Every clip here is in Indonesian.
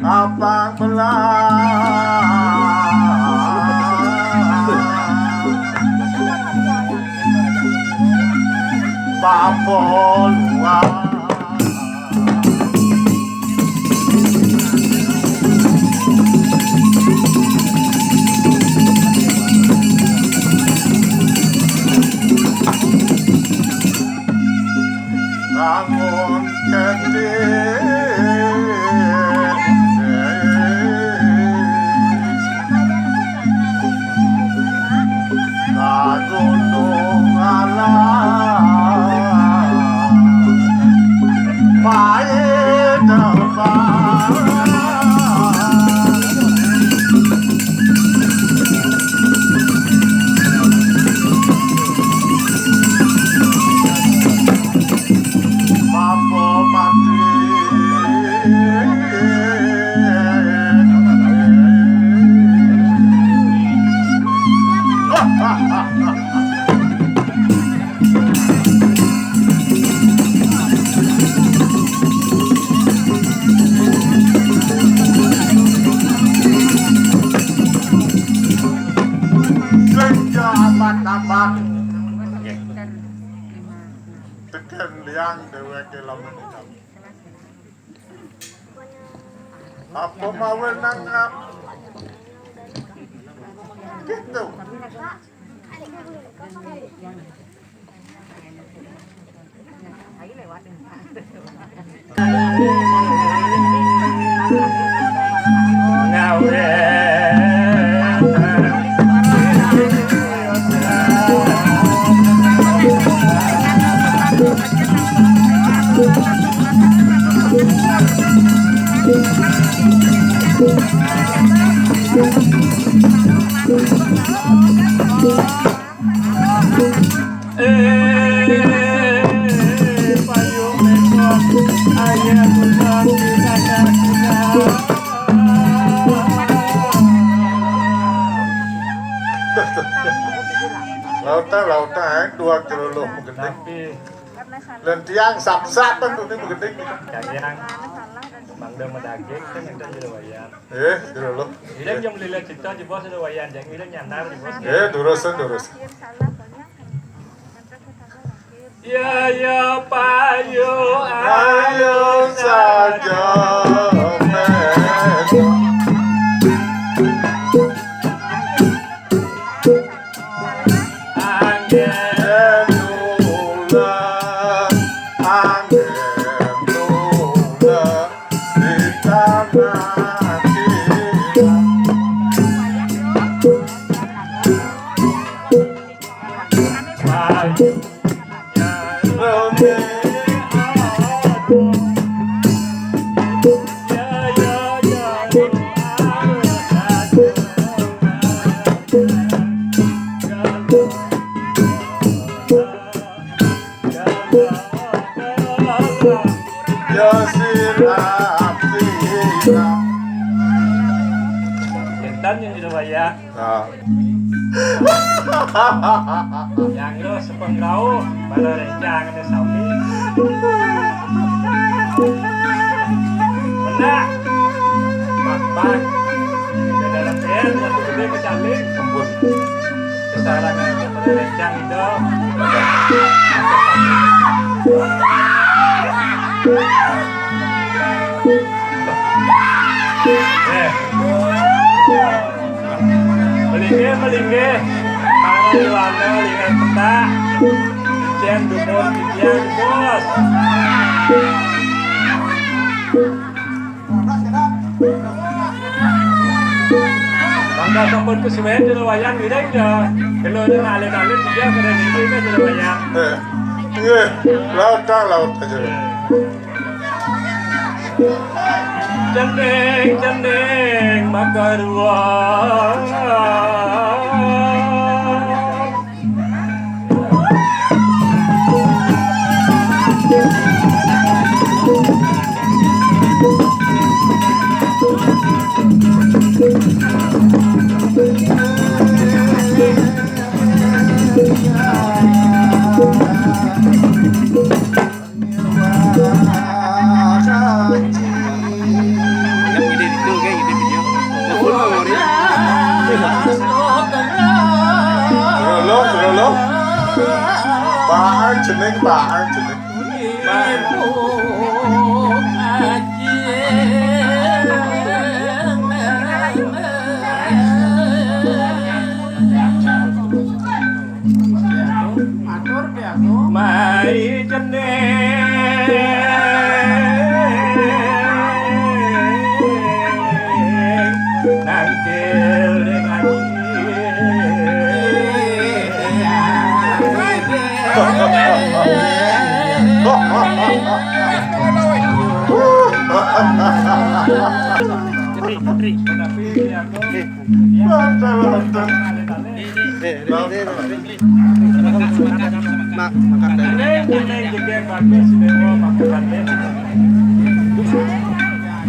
Abang belah Papolua bangun kedih gunung alam baik depan mampu mati abad tekan liang dewek dalam menikam apa mau nanggap gitu lautan 2 kilo loh menggending dan tiang sap-sap tuh ini menggending yang bangda medagik kan yang dari wayan kilo loh ini yang lila cipta di bawah ada wayan yang ini nyandar di bawah durusan ya payo ayo saja yang di wayang yang itu sepengrau pada rencang ada sapi benar bak di dalam air satu gede kecaling kembun sekarang pada rencang itu melingge tangan di warna lihat peta ijen dumur ijen bos bangga sampun kesuwen di wayang ini aja kalau ada ngalir-ngalir dia pada ini kan di wayang laut aja Jendeng makarua Baang jeneng baang jeneng. Mai jeneng nangkil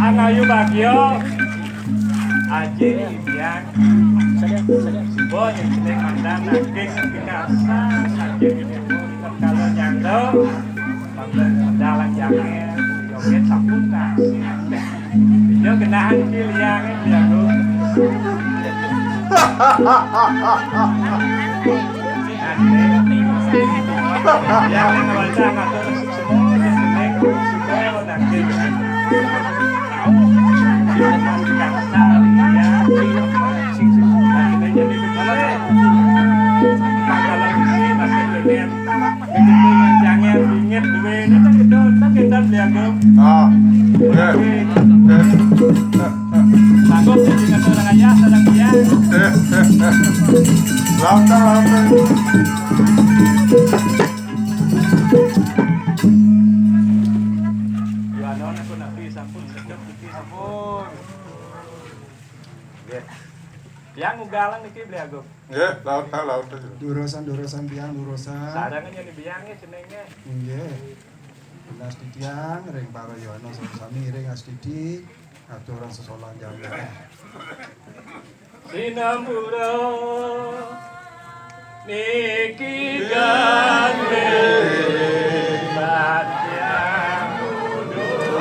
Anayu bagyo aji yang sebuah yang sedang mandang nangking pikasa aji ini kalau nyangdo dalam jangnya joget saputa dia kenahan kiliang itu yang baca ngatur semua yang sedang semua nangking yang ugalan niki beli aku. Ya, laut laut. Durosan tiang durosan. Sadangan yang dibiangnya cenengnya. Nggih. Belas di tiang ring para yono sami ring asdidi aturan sesolan jalan. Sinamura niki gande batyang udo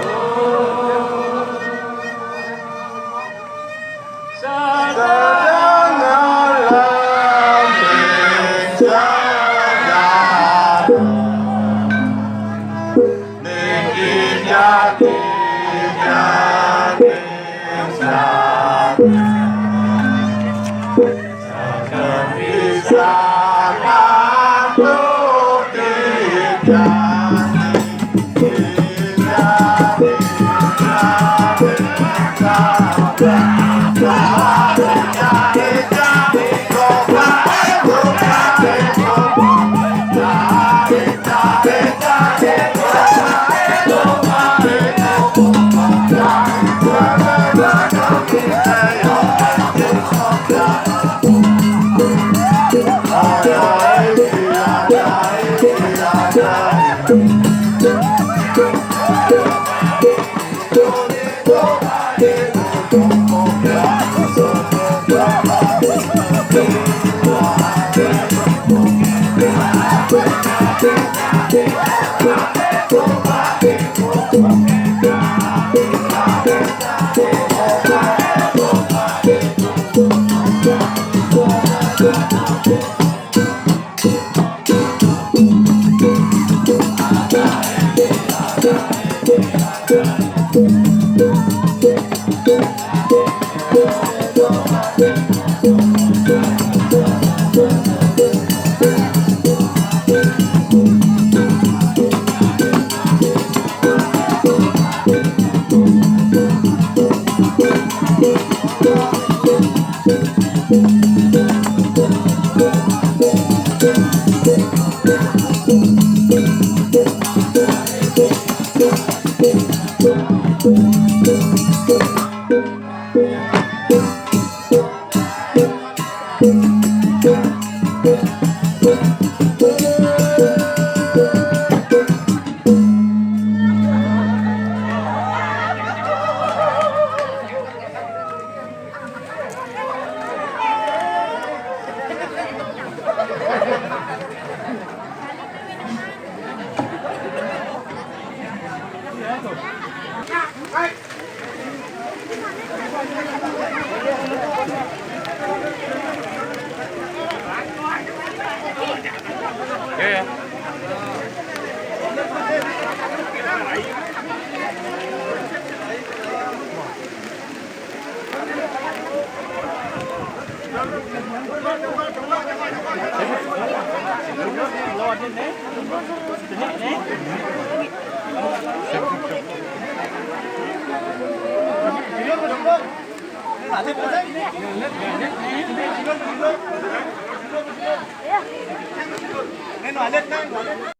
Neno alet nang.